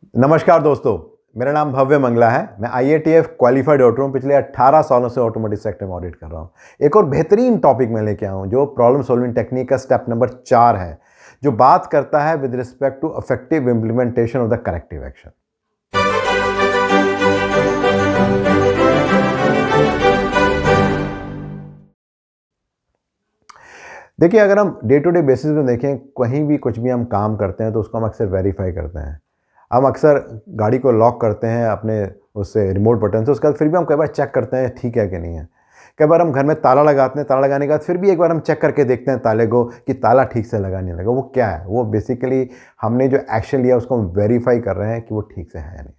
नमस्कार दोस्तों, मेरा नाम भव्य मंगला है। मैं IATF क्वालिफाइड ऑडिटर हूँ। पिछले 18 सालों से ऑटोमोटिव सेक्टर में ऑडिट कर रहा हूँ। एक और बेहतरीन टॉपिक मैं लेके आया हूँ जो प्रॉब्लम सॉल्विंग टेक्निक का स्टेप नंबर 4 है, जो बात करता है with respect to effective implementation of the corrective action. देखिए, अगर हम डे टू डे बेसिस में देखें, कहीं भी कुछ भी हम काम करते हैं तो उसको हम अक्सर वेरीफाई करते हैं। हम अक्सर गाड़ी को लॉक करते हैं अपने उससे रिमोट बटन से, उसके बाद फिर भी हम कई बार चेक करते हैं ठीक है कि नहीं है। कई बार हम घर में ताला लगाते हैं, ताला लगाने के बाद फिर भी एक बार हम चेक करके देखते हैं ताले को कि ताला ठीक से लगा नहीं लगा। वो क्या है? वो बेसिकली हमने जो एक्शन लिया उसको हम वेरीफाई कर रहे हैं कि वो ठीक से है या नहीं।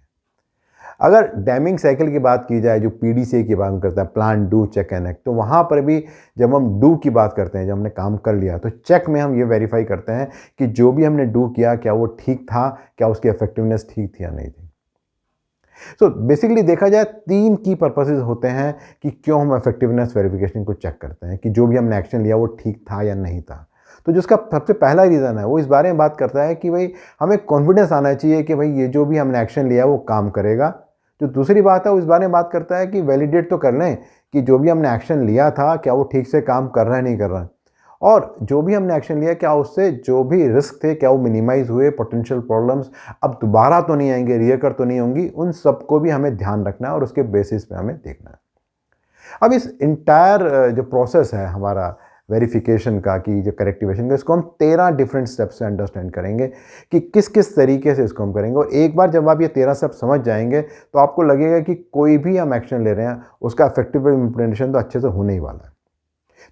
अगर डैमिंग साइकिल की बात की जाए, जो PDCA की बात करता है, plan do check and act, तो वहाँ पर भी जब हम डू की बात करते हैं, जब हमने काम कर लिया तो चेक में हम ये वेरीफाई करते हैं कि जो भी हमने डू किया क्या वो ठीक था, क्या उसकी इफेक्टिवनेस ठीक थी या नहीं थी। सो बेसिकली देखा जाए 3 की पर्पसेस होते हैं कि क्यों हम इफेक्टिवनेस वेरिफिकेशन को चेक करते हैं कि जो भी हमने एक्शन लिया वो ठीक था या नहीं था। तो जिसका सबसे पहला रीज़न है वो इस बारे में बात करता है कि भाई हमें कॉन्फिडेंस आना चाहिए कि भाई ये जो भी हमने एक्शन लिया वो काम करेगा। जो दूसरी बात है वो इस बारे में बात करता है कि वैलिडेट तो कर लें कि जो भी हमने एक्शन लिया था क्या वो ठीक से काम कर रहा है नहीं कर रहा है, और जो भी हमने एक्शन लिया क्या उससे जो भी रिस्क थे क्या वो मिनिमाइज हुए, पोटेंशियल प्रॉब्लम्स अब दोबारा तो नहीं आएंगे, रियकर तो नहीं होंगी, उन सबको भी हमें ध्यान रखना है और उसके बेसिस पे हमें देखना है। अब इस इंटायर जो प्रोसेस है हमारा वेरिफिकेशन का, कि जो करेक्टिवेशन का, इसको हम 13 डिफरेंट स्टेप्स से अंडरस्टैंड करेंगे कि किस किस तरीके से इसको हम करेंगे। और एक बार जब आप ये 13 स्टेप समझ जाएंगे तो आपको लगेगा कि कोई भी हम एक्शन ले रहे हैं उसका इफेक्टिव इम्प्लीमेंटेशन तो अच्छे से होने ही वाला है।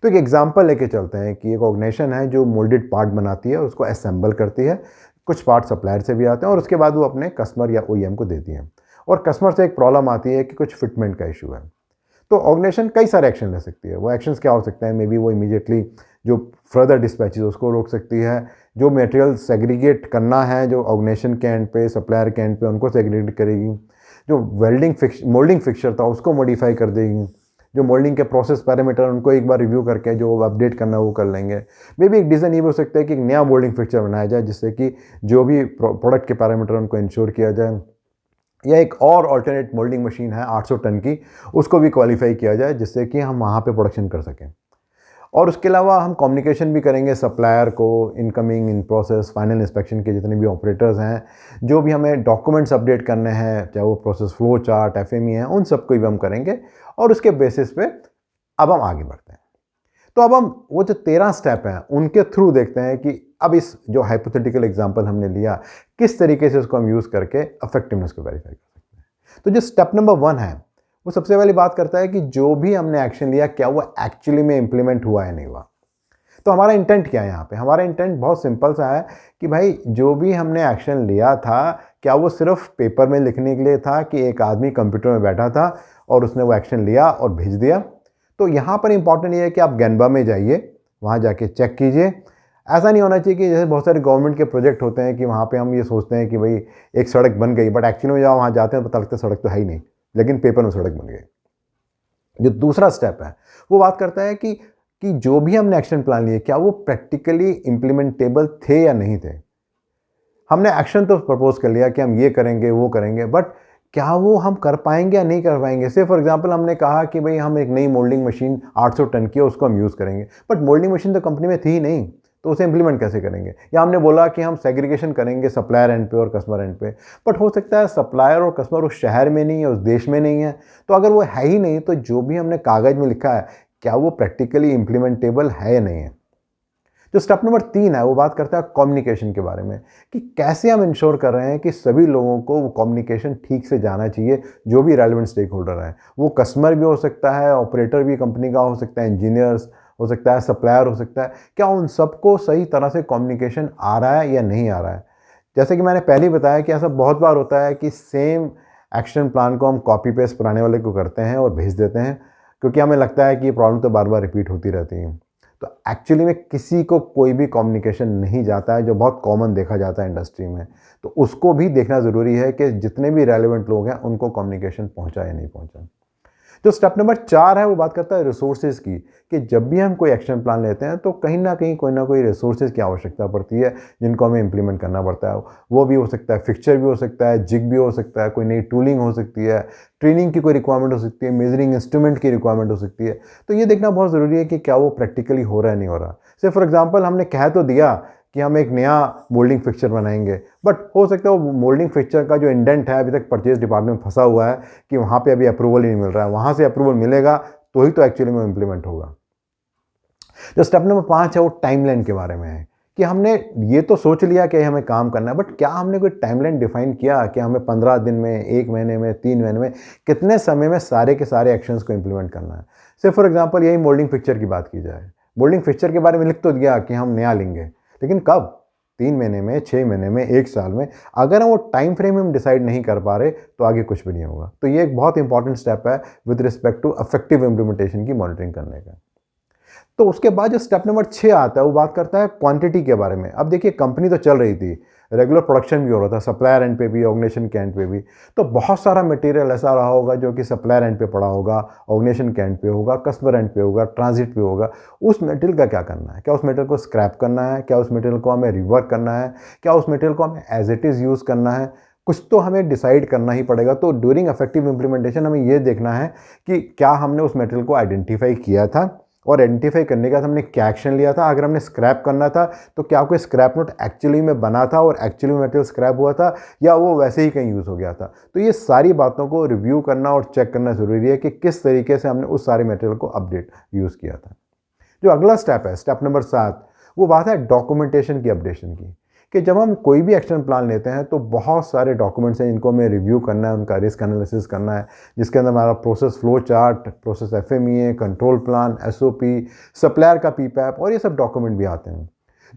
तो एक एग्जांपल लेके चलते हैं कि एक ऑर्गेनाइजेशन है जो मोल्डेड पार्ट बनाती है, उसको असेंबल करती है, कुछ पार्ट सप्लायर से भी आते हैं और उसके बाद वो अपने कस्टमर या OEM को देती है। और कस्टमर से एक प्रॉब्लम आती है कि कुछ फिटमेंट का इशू है। तो ऑर्गेनाइजेशन कई सारे एक्शन ले सकती है। वो एक्शंस क्या हो सकते हैं? मे बी वो इमीडिएटली जो फर्दर डिस्पैचेस उसको रोक सकती है, जो मटेरियल सेग्रीगेट करना है जो ऑर्गेनाइजेशन के एंड पे, सप्लायर के एंड पे, उनको सेग्रीगेट करेगी, जो मोल्डिंग फिक्सचर था उसको मॉडिफाई कर देगी, जो मोल्डिंग के प्रोसेस पैरामीटर उनको एक बार रिव्यू करके जो अपडेट करना है वो कर लेंगे। मे बी एक डिज़ाइन ये भी हो सकता है कि एक नया मोल्डिंग फिक्सचर बनाया जाए जिससे कि जो भी प्रोडक्ट के पैरामीटर उनको इंश्योर किया जाए, या एक और अल्टरनेट मोल्डिंग मशीन है 800 टन की, उसको भी क्वालिफाई किया जाए जिससे कि हम वहाँ पे प्रोडक्शन कर सकें। और उसके अलावा हम कम्युनिकेशन भी करेंगे सप्लायर को, incoming, in process, final inspection के जितने भी ऑपरेटर्स हैं, जो भी हमें डॉक्यूमेंट्स अपडेट करने हैं, चाहे वो प्रोसेस फ्लो चार्ट, FME है, उन सबको भी हम करेंगे। और उसके बेसिस पे अब हम आगे बढ़ते हैं। तो अब हम वो जो 13 स्टेप हैं उनके थ्रू देखते हैं कि अब इस जो हाइपोथेटिकल एग्जांपल हमने लिया, किस तरीके से उसको हम यूज़ करके इफेक्टिवनेस को वेरीफाई कर सकते हैं। तो जो स्टेप नंबर 1 है वो सबसे पहले बात करता है कि जो भी हमने एक्शन लिया क्या वो एक्चुअली में इंप्लीमेंट हुआ या नहीं हुआ। तो हमारा इंटेंट क्या है यहाँ पे? हमारा इंटेंट बहुत सिंपल सा है कि भाई जो भी हमने एक्शन लिया था क्या वो सिर्फ पेपर में लिखने के लिए था कि एक आदमी कंप्यूटर में बैठा था और उसने वो एक्शन लिया और भेज दिया। तो यहाँ पर इंपॉर्टेंट ये है कि आप गैनबा में जाइए, वहाँ जाके चेक कीजिए। ऐसा नहीं होना चाहिए कि जैसे बहुत सारे गवर्नमेंट के प्रोजेक्ट होते हैं कि वहाँ पे हम ये सोचते हैं कि भाई एक सड़क बन गई, बट एक्चुअली में जाओ वहाँ जाते हैं पता लगता है सड़क तो है ही नहीं, लेकिन पेपर में सड़क बन गई। जो दूसरा स्टेप है वो बात करता है कि जो भी हमने एक्शन प्लान लिए क्या वो प्रैक्टिकली इम्प्लीमेंटेबल थे या नहीं थे। हमने एक्शन तो प्रपोज कर लिया कि हम ये करेंगे वो करेंगे, बट क्या वो हम कर पाएंगे या नहीं कर पाएंगे। से फॉर एग्जांपल हमने कहा कि भाई हम एक नई मोल्डिंग मशीन 800 टन की है उसको हम यूज़ करेंगे, बट मोल्डिंग मशीन तो कंपनी में थी ही नहीं, तो उसे इंप्लीमेंट कैसे करेंगे। या हमने बोला कि हम सेग्रीगेशन करेंगे सप्लायर एंड पे और कस्टमर एंड पे, बट हो सकता है सप्लायर और कस्टमर उस शहर में नहीं है, उस देश में नहीं है। तो अगर वो है ही नहीं तो जो भी हमने कागज़ में लिखा है क्या वो प्रैक्टिकली इम्प्लीमेंटेबल है या नहीं है। जो स्टेप नंबर 3 है वो बात करता है कम्युनिकेशन के बारे में, कि कैसे हम इंश्योर कर रहे हैं कि सभी लोगों को वो कम्युनिकेशन ठीक से जाना चाहिए, जो भी रेलेवेंट स्टेक होल्डर हैं। वो कस्टमर भी हो सकता है, ऑपरेटर भी कंपनी का हो सकता है, इंजीनियर्स हो सकता है, सप्लायर हो सकता है, क्या उन सबको सही तरह से कम्युनिकेशन आ रहा है या नहीं आ रहा है। जैसे कि मैंने पहले ही बताया कि ऐसा बहुत बार होता है कि सेम एक्शन प्लान को हम कॉपी पेस्ट पुराने वाले को करते हैं और भेज देते हैं, क्योंकि हमें लगता है कि ये प्रॉब्लम तो बार बार रिपीट होती रहती है। तो एक्चुअली में किसी को कोई भी कम्युनिकेशन नहीं जाता है, जो बहुत कॉमन देखा जाता है इंडस्ट्री में। तो उसको भी देखना ज़रूरी है कि जितने भी रेलेवेंट लोग हैं उनको कम्युनिकेशन पहुंचा या नहीं पहुंचा। जो स्टेप नंबर 4 है वो बात करता है रिसोर्सेज की, कि जब भी हम कोई एक्शन प्लान लेते हैं तो कहीं ना कहीं कोई ना कोई रिसोर्सेज की आवश्यकता पड़ती है जिनको हमें इंप्लीमेंट करना पड़ता है। वो भी हो सकता है, फिक्चर भी हो सकता है, जिग भी हो सकता है, कोई नई टूलिंग हो सकती है, ट्रेनिंग की कोई रिक्वायरमेंट हो सकती है, मेजरिंग इंस्ट्रूमेंट की रिक्वायरमेंट हो सकती है। तो ये देखना बहुत ज़रूरी है कि क्या वो प्रैक्टिकली हो रहा है नहीं हो रहा। से फॉर एग्जाम्पल हमने कह तो दिया कि हम एक नया मोल्डिंग फिक्चर बनाएंगे, बट हो सकता है वो मोल्डिंग फिक्चर का जो इंडेंट है अभी तक परचेज डिपार्टमेंट में फंसा हुआ है कि वहाँ पे अभी अप्रूवल ही नहीं मिल रहा है, वहाँ से अप्रूवल मिलेगा तो ही तो एक्चुअली में इम्प्लीमेंट होगा। जो स्टेप नंबर 5 है वो टाइमलाइन के बारे में है, कि हमने ये तो सोच लिया कि हमें काम करना है, बट क्या हमने कोई टाइमलाइन डिफाइन किया कि हमें 15 दिन में, 1 महीने में, 3 महीने में, कितने समय में सारे के सारे एक्शंस को इम्प्लीमेंट करना है। से फॉर एग्जांपल यही मोल्डिंग फिक्चर की बात की जाए, मोल्डिंग फिक्चर के बारे में लिख तो दिया कि हम नया लेंगे, लेकिन कब? 3 महीने में, 6 महीने में, 1 साल में? अगर हम वो टाइम फ्रेम हम डिसाइड नहीं कर पा रहे तो आगे कुछ भी नहीं होगा। तो ये एक बहुत इंपॉर्टेंट स्टेप है with respect to effective implementation की मॉनिटरिंग करने का। तो उसके बाद जो स्टेप नंबर 6 आता है वो बात करता है क्वांटिटी के बारे में। अब देखिए कंपनी तो चल रही थी, रेगुलर प्रोडक्शन भी हो रहा था, सप्लायर एंड पे भी, ऑर्गेनाइजेशन के एंड पे भी, तो बहुत सारा मटेरियल ऐसा रहा होगा जो कि सप्लायर एंड पे पड़ा होगा, ऑर्गेनाइजेशन के एंड पे होगा, कस्टमर एंड पे होगा, ट्रांजिट पे होगा। उस मटेरियल का क्या करना है? क्या उस मटेरियल को स्क्रैप करना है? क्या उस मटेरियल को हमें रिवर्क करना है? क्या उस मटेरियल को हमें एज इट इज़ यूज़ करना है? कुछ तो हमें डिसाइड करना ही पड़ेगा। तो ड्यूरिंग इफेक्टिव इम्प्लीमेंटेशन हमें ये देखना है कि क्या हमने उस मटेरियल को आइडेंटिफाई किया था, और आइडेंटिफाई करने के बाद हमने क्या एक्शन लिया था। अगर हमने स्क्रैप करना था तो क्या कोई स्क्रैप नोट एक्चुअली में बना था और एक्चुअली में मटेरियल स्क्रैप हुआ था, या वो वैसे ही कहीं यूज़ हो गया था। तो ये सारी बातों को रिव्यू करना और चेक करना ज़रूरी है कि किस तरीके से हमने उस सारे मटेरियल को अपडेट यूज़ किया था। जो अगला स्टेप है, स्टेप नंबर 7, वो बात है डॉक्यूमेंटेशन की अपडेशन की, कि जब हम कोई भी एक्शन प्लान लेते हैं तो बहुत सारे डॉक्यूमेंट्स हैं जिनको हमें रिव्यू करना है, उनका रिस्क एनालिसिस करना है, जिसके अंदर हमारा process flow chart, process FMEA, control plan, SOP, supplier का PPAP और ये सब डॉक्यूमेंट भी आते हैं।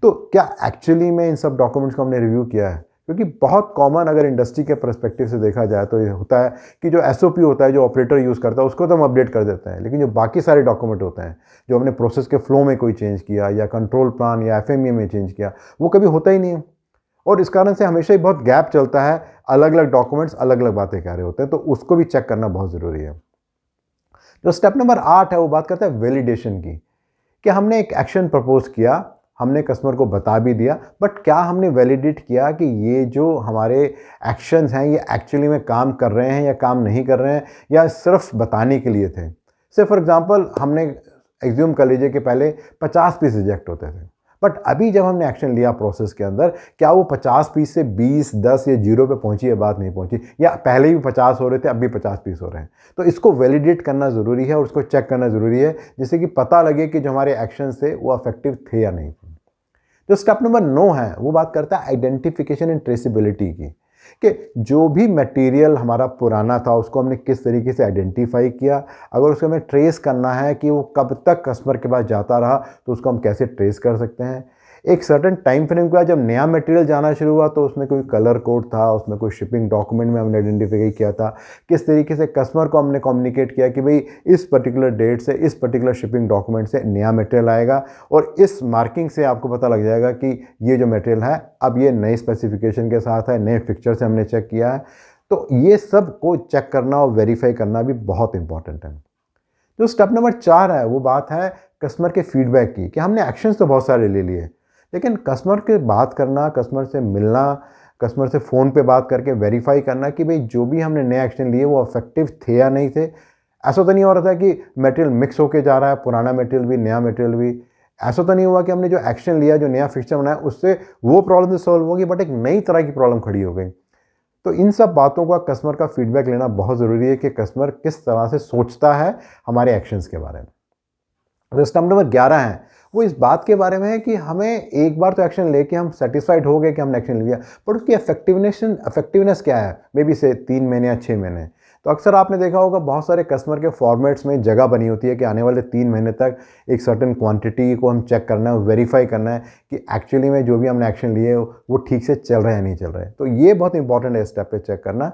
तो क्या एक्चुअली में इन सब डॉक्यूमेंट्स को हमने रिव्यू किया है? क्योंकि बहुत कॉमन अगर इंडस्ट्री के पर्सपेक्टिव से देखा जाए तो ये होता है कि जो SOP होता है, जो ऑपरेटर यूज़ करता है, उसको तो हम अपडेट कर देते हैं, लेकिन जो बाकी सारे डॉक्यूमेंट होते हैं, जो हमने प्रोसेस के फ्लो में कोई चेंज किया या कंट्रोल प्लान या FMEA में चेंज किया, वो कभी होता ही नहीं है। और इस कारण से हमेशा ही बहुत गैप चलता है, अलग अलग डॉक्यूमेंट्स अलग अलग बातें कह रहे होते हैं, तो उसको भी चेक करना बहुत ज़रूरी है। जो स्टेप नंबर 8 है वो बात करता है वैलिडेशन की, कि हमने एक एक्शन प्रपोज किया, हमने कस्टमर को बता भी दिया, बट क्या हमने वैलिडेट किया कि ये जो हमारे एक्शंस हैं ये एक्चुअली में काम कर रहे हैं या काम नहीं कर रहे हैं, या सिर्फ बताने के लिए थे। से फॉर एग्जांपल हमने एग्ज्यूम कर लीजिए कि पहले 50 पीस रिजेक्ट होते थे, बट अभी जब हमने एक्शन लिया प्रोसेस के अंदर, क्या वो 50 पीस से 20, 10 या 0 पे पहुंची है? बात नहीं पहुंची, या पहले भी 50 हो रहे थे, अब भी 50 पीस हो रहे हैं। तो इसको वैलिडेट करना ज़रूरी है और उसको चेक करना ज़रूरी है, जिससे कि पता लगे कि जो हमारे एक्शन थे वो इफेक्टिव थे या नहीं थे। जो स्टेप नंबर 9 है वो बात करता है आइडेंटिफिकेशन एंड ट्रेसिबिलिटी की, कि जो भी मटेरियल हमारा पुराना था उसको हमने किस तरीके से आइडेंटिफाई किया, अगर उसको हमें ट्रेस करना है कि वो कब तक कस्टमर के पास जाता रहा तो उसको हम कैसे ट्रेस कर सकते हैं। एक सर्टेन टाइम फ्रेम के बाद जब नया मटेरियल जाना शुरू हुआ तो उसमें कोई कलर कोड था, उसमें कोई शिपिंग डॉक्यूमेंट में हमने आइडेंटिफाई किया था, किस तरीके से कस्टमर को हमने कम्युनिकेट किया कि भाई इस पर्टिकुलर डेट से इस पर्टिकुलर शिपिंग डॉक्यूमेंट से नया मटेरियल आएगा, और इस मार्किंग से आपको पता लग जाएगा कि ये जो मटेरियल है अब ये नए स्पेसिफिकेशन के साथ है, नए फिक्चर से हमने चेक किया है। तो ये सब को चेक करना और वेरीफाई करना भी बहुत इंपॉर्टेंट है। जो स्टेप नंबर 4 है वो बात है कस्टमर के फीडबैक की, कि हमने एक्शंस तो बहुत सारे ले लिए, लेकिन कस्टमर के बात करना, कस्टमर से मिलना, कस्टमर से फ़ोन पे बात करके वेरीफाई करना कि भाई जो भी हमने नए एक्शन लिए वो इफेक्टिव थे या नहीं थे। ऐसा तो नहीं हो रहा था कि मटेरियल मिक्स होके जा रहा है, पुराना मटेरियल भी, नया मटेरियल भी। ऐसा तो नहीं हुआ कि हमने जो एक्शन लिया, जो नया फिक्चर बनाया, उससे वो प्रॉब्लम सॉल्व होगी बट एक नई तरह की प्रॉब्लम खड़ी हो गई। तो इन सब बातों का कस्टमर का फीडबैक लेना बहुत ज़रूरी है कि कस्टमर किस तरह से सोचता है हमारे एक्शंस के बारे में। तो स्टेप नंबर 11 है वो इस बात के बारे में है कि हमें एक बार तो एक्शन लेके हम सेटिस्फाइड हो गए कि हमने एक्शन लिया, पर उसकी इफेक्टिवनेस क्या है, मे बी से 3 महीने या 6 महीने। तो अक्सर आपने देखा होगा बहुत सारे कस्टमर के फॉर्मेट्स में जगह बनी होती है कि आने वाले 3 महीने तक एक सर्टेन क्वांटिटी को हम चेक करना है, वेरीफाई करना है कि एक्चुअली में जो भी हमने एक्शन लिए वो ठीक से चल रहे हैं नहीं चल रहे हैं। तो ये बहुत इंपॉर्टेंट है स्टेप पे चेक करना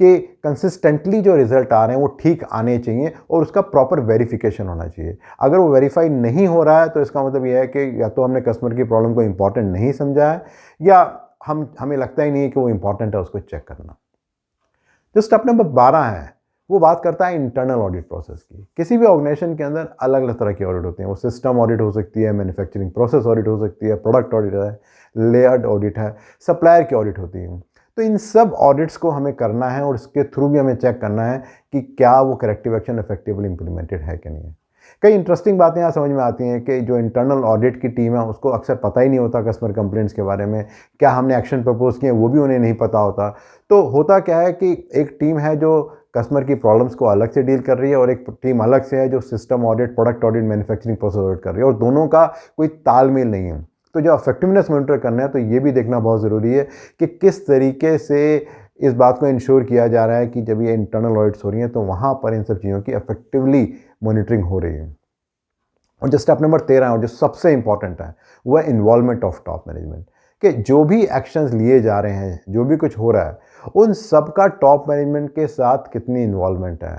कि कंसिस्टेंटली जो रिजल्ट आ रहे हैं वो ठीक आने चाहिए और उसका प्रॉपर वेरिफिकेशन होना चाहिए। अगर वो वेरीफाई नहीं हो रहा है तो इसका मतलब ये है कि या तो हमने कस्टमर की प्रॉब्लम को इंपॉर्टेंट नहीं समझा है, या हमें लगता ही नहीं है कि वो इंपॉर्टेंट है उसको चेक करना। जो स्टेप नंबर 12 है वो बात करता है इंटरनल ऑडिट प्रोसेस की। किसी भी ऑर्गेनाइजेशन के अंदर अलग अलग तरह की ऑडिट होती हैं। वो सिस्टम ऑडिट हो सकती है, मैन्युफैक्चरिंग प्रोसेस ऑडिट हो सकती है, प्रोडक्ट ऑडिट है, लेआउट ऑडिट है, सप्लायर की ऑडिट होती है। तो इन सब ऑडिट्स को हमें करना है और इसके थ्रू भी हमें चेक करना है कि क्या वो करेक्टिव एक्शन इफेक्टिवली इंप्लीमेंटेड है कि नहीं है। कई इंटरेस्टिंग बातें यहाँ समझ में आती हैं कि जो इंटरनल ऑडिट की टीम है उसको अक्सर पता ही नहीं होता कस्टमर कंप्लेंट्स के बारे में, क्या हमने एक्शन प्रपोज किए वो भी उन्हें नहीं पता होता। तो होता क्या है कि एक टीम है जो कस्टमर की प्रॉब्लम्स को अलग से डील कर रही है और एक टीम अलग से है जो system audit, product audit, manufacturing process audit कर रही है, और दोनों का कोई तालमेल नहीं है। तो जो इफेक्टिवनेस मॉनिटर करना है तो ये भी देखना बहुत ज़रूरी है कि किस तरीके से इस बात को इंश्योर किया जा रहा है कि जब ये इंटरनल ऑडिट्स हो रही हैं तो वहाँ पर इन सब चीज़ों की इफेक्टिवली मॉनिटरिंग हो रही है। और जो स्टेप नंबर 13 है और जो सबसे इंपॉर्टेंट है वो है इन्वॉल्वमेंट ऑफ टॉप मैनेजमेंट, कि जो भी एक्शंस लिए जा रहे हैं, जो भी कुछ हो रहा है, उन सब का टॉप मैनेजमेंट के साथ कितनी इन्वॉल्वमेंट है।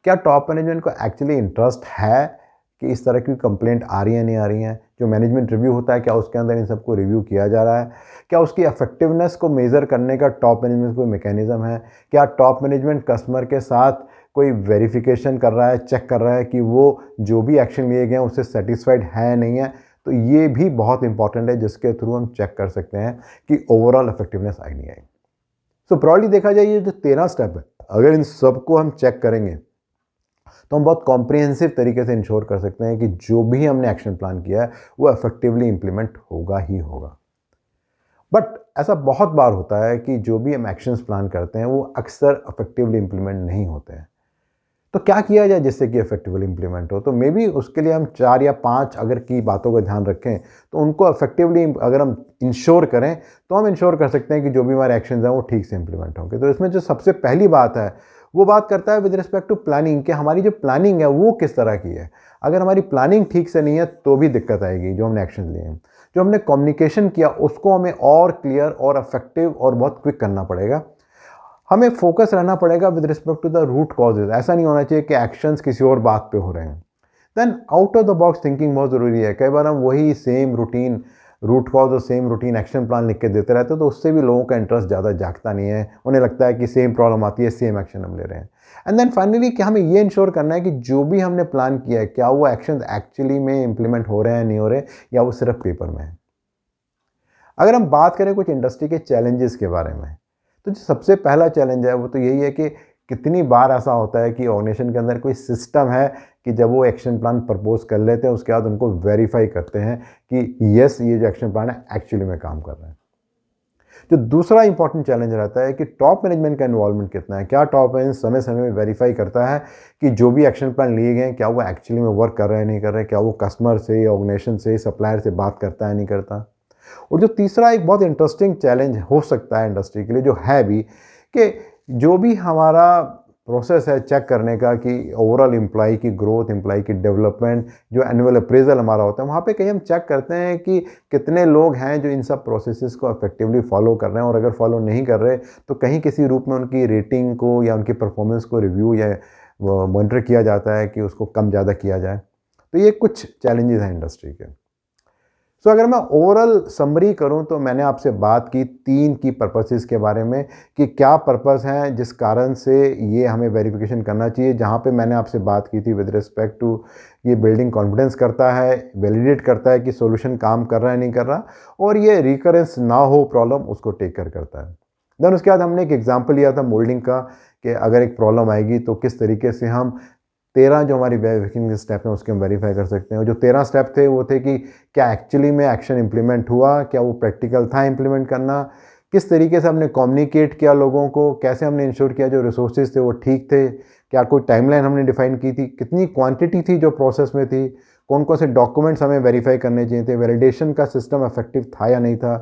क्या टॉप मैनेजमेंट को एक्चुअली इंटरेस्ट है कि इस तरह की कंप्लेंट आ रही है नहीं आ रही हैं। जो मैनेजमेंट रिव्यू होता है क्या उसके अंदर इन सबको रिव्यू किया जा रहा है। क्या उसकी इफेक्टिवनेस को मेज़र करने का टॉप मैनेजमेंट कोई मैकेनिज्म है। क्या टॉप मैनेजमेंट कस्टमर के साथ कोई वेरिफिकेशन कर रहा है, चेक कर रहा है कि वो जो भी एक्शन लिए गए हैं उससे सेटिस्फाइड है नहीं है। तो ये भी बहुत इंपॉर्टेंट है जिसके थ्रू हम चेक कर सकते हैं कि ओवरऑल इफेक्टिवनेस आई नहीं आई। सो ब्रॉडली देखा जाए ये जो 13 स्टेप है, अगर इन सबको हम चेक करेंगे तो हम बहुत कॉम्प्रिहेंसिव तरीके से इंश्योर कर सकते हैं कि जो भी हमने एक्शन प्लान किया है वो इफेक्टिवली इंप्लीमेंट होगा ही होगा। बट ऐसा बहुत बार होता है कि जो भी हम एक्शंस प्लान करते हैं वो अक्सर इफेक्टिवली इंप्लीमेंट नहीं होते हैं। तो क्या किया जाए जिससे कि इफेक्टिवली इंप्लीमेंट हो। तो मे बी उसके लिए हम 4 या 5 अगर की बातों का ध्यान रखें तो उनको इफेक्टिवली अगर हम इंश्योर करें तो हम इंश्योर कर सकते हैं कि जो भी हमारे एक्शंस हैं वो ठीक से इंप्लीमेंट होंगे। तो इसमें जो सबसे पहली बात है वो बात करता है विद रिस्पेक्ट टू प्लानिंग, कि हमारी जो प्लानिंग है वो किस तरह की है। अगर हमारी प्लानिंग ठीक से नहीं है तो भी दिक्कत आएगी। जो हमने एक्शन लिए हैं, जो हमने कम्युनिकेशन किया उसको हमें और क्लियर और इफेक्टिव और बहुत क्विक करना पड़ेगा। हमें फोकस रहना पड़ेगा with respect to the root causes. ऐसा नहीं होना चाहिए कि एक्शंस किसी और बात पे हो रहे हैं। Then out of the box thinking बहुत ज़रूरी है। कई बार हम वही सेम रूटीन रूट कॉज और सेम रूटीन एक्शन प्लान लिख के देते रहते हैं तो उससे भी लोगों का इंटरेस्ट ज़्यादा जागता नहीं है। उन्हें लगता है कि सेम प्रॉब्लम आती है, सेम एक्शन हम ले रहे हैं। एंड देन फाइनली कि हमें ये इंश्योर करना है कि जो भी हमने प्लान किया है क्या वो एक्शन एक्चुअली में इंप्लीमेंट हो रहे हैं, नहीं हो रहे, या वो सिर्फ पेपर में है। अगर हम बात करें कुछ इंडस्ट्री के चैलेंजेस के बारे में, तो जो सबसे पहला चैलेंज है वो तो यही है कि कितनी बार ऐसा होता है कि ऑर्गेनाइजेशन के अंदर कोई सिस्टम है कि जब वो एक्शन प्लान प्रपोज कर लेते हैं उसके बाद उनको वेरीफाई करते हैं कि यस ये जो एक्शन प्लान है एक्चुअली में काम कर रहा है। जो दूसरा इंपॉर्टेंट चैलेंज रहता है कि टॉप मैनेजमेंट का इन्वॉल्वमेंट कितना है। क्या टॉप मैनेजमेंट समय समय में वेरीफाई करता है कि जो भी एक्शन प्लान लिए गए हैं क्या वो एक्चुअली में वर्क कर रहे हैं नहीं कर रहे हैं। क्या वो कस्टमर से, ऑर्गेनाइजेशन से, सप्लायर से बात करता है नहीं करता। और जो तीसरा एक बहुत इंटरेस्टिंग चैलेंज हो सकता है इंडस्ट्री के लिए, जो है भी, कि जो भी हमारा प्रोसेस है चेक करने का कि ओवरऑल एम्प्लॉय की ग्रोथ, एम्प्लॉय की डेवलपमेंट, जो एनुअल अप्रेजल हमारा होता है वहाँ पे कहीं हम चेक करते हैं कि कितने लोग हैं जो इन सब प्रोसेसेस को इफेक्टिवली फॉलो कर रहे हैं, और अगर फॉलो नहीं कर रहे तो कहीं किसी रूप में उनकी रेटिंग को या उनकी परफॉर्मेंस को रिव्यू या मॉनिटर किया जाता है कि उसको कम ज़्यादा किया जाए। तो ये कुछ चैलेंजेस हैं इंडस्ट्री के। सो अगर मैं ओवरऑल समरी करूं तो मैंने आपसे बात की 3 की पर्पसेस के बारे में कि क्या पर्पस हैं जिस कारण से ये हमें वेरिफिकेशन करना चाहिए। जहां पे मैंने आपसे बात की थी विद रिस्पेक्ट टू ये बिल्डिंग कॉन्फिडेंस करता है, वैलिडेट करता है कि सॉल्यूशन काम कर रहा है नहीं कर रहा, और ये रिकरेंस ना हो प्रॉब्लम उसको टेक कर करता है। देन उसके बाद हमने एक एग्जाम्पल लिया था मोल्डिंग का, कि अगर एक प्रॉब्लम आएगी तो किस तरीके से हम 13 जो हमारी वेरिफिकेशन स्टेप हैं उसके हम वेरीफाई कर सकते हैं। और जो 13 स्टेप थे वो थे कि क्या एक्चुअली में एक्शन इंप्लीमेंट हुआ, क्या वो प्रैक्टिकल था इंप्लीमेंट करना, किस तरीके से हमने कम्युनिकेट किया लोगों को, कैसे हमने इंश्योर किया जो रिसोर्सेज थे वो ठीक थे, क्या कोई टाइमलाइन हमने डिफाइन की थी, कितनी क्वांटिटी थी जो प्रोसेस में थी, कौन कौन से डॉक्यूमेंट्स हमें वेरीफाई करने चाहिए थे, वैलिडेशन का सिस्टम इफेक्टिव था या नहीं था,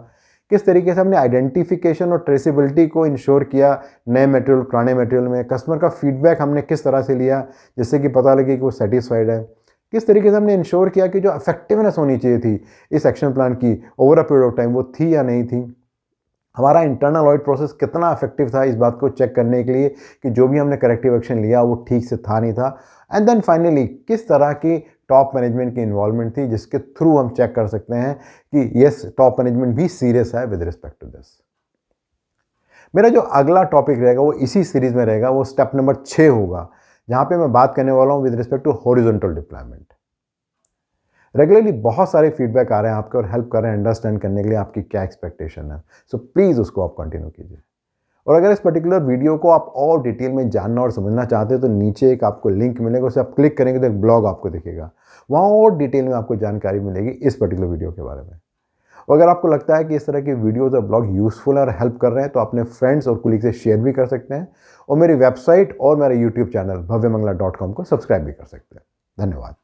किस तरीके से हमने आइडेंटिफिकेशन और ट्रेसिबिलिटी को इंश्योर किया नए मटेरियल पुराने मटेरियल में, कस्टमर का फीडबैक हमने किस तरह से लिया जिससे कि पता लगे कि वो सेटिस्फाइड है, किस तरीके से हमने इंश्योर किया कि जो इफेक्टिवनेस होनी चाहिए थी इस एक्शन प्लान की over a period of time वो थी या नहीं थी, हमारा इंटरनल ऑडिट प्रोसेस कितना इफेक्टिव था इस बात को चेक करने के लिए कि जो भी हमने करेक्टिव एक्शन लिया वो ठीक से था नहीं था, एंड देन फाइनली किस तरह की टॉप मैनेजमेंट की इन्वॉल्वमेंट थी जिसके थ्रू हम चेक कर सकते हैं कि यस टॉप मैनेजमेंट भी सीरियस है विद रिस्पेक्ट टू दिस। मेरा जो अगला टॉपिक रहेगा वो इसी सीरीज़ में रहेगा, वो स्टेप नंबर 6 होगा, जहाँ पे मैं बात करने वाला हूँ with respect to horizontal deployment. Regularly बहुत सारे फीडबैक आ रहे हैं आपके और हेल्प कर रहे हैं अंडरस्टैंड करने के लिए आपकी क्या एक्सपेक्टेशन है। सो प्लीज़ उसको आप कंटिन्यू कीजिए। और अगर इस पर्टिकुलर वीडियो को आप और डिटेल में जानना और समझना चाहते हैं तो नीचे एक आपको लिंक मिलेगा, उसे आप क्लिक करेंगे तो एक ब्लॉग आपको दिखेगा, वहाँ और डिटेल में आपको जानकारी मिलेगी इस पर्टिकुलर वीडियो के बारे में। और अगर आपको लगता है कि इस तरह के वीडियोज़ और ब्लॉग यूज़फुल है और हेल्प कर रहे हैं तो अपने फ्रेंड्स और कुलीग से शेयर भी कर सकते हैं और मेरी वेबसाइट और मेरा यूट्यूब चैनल bhavyamangala.com को सब्सक्राइब भी कर सकते हैं। धन्यवाद।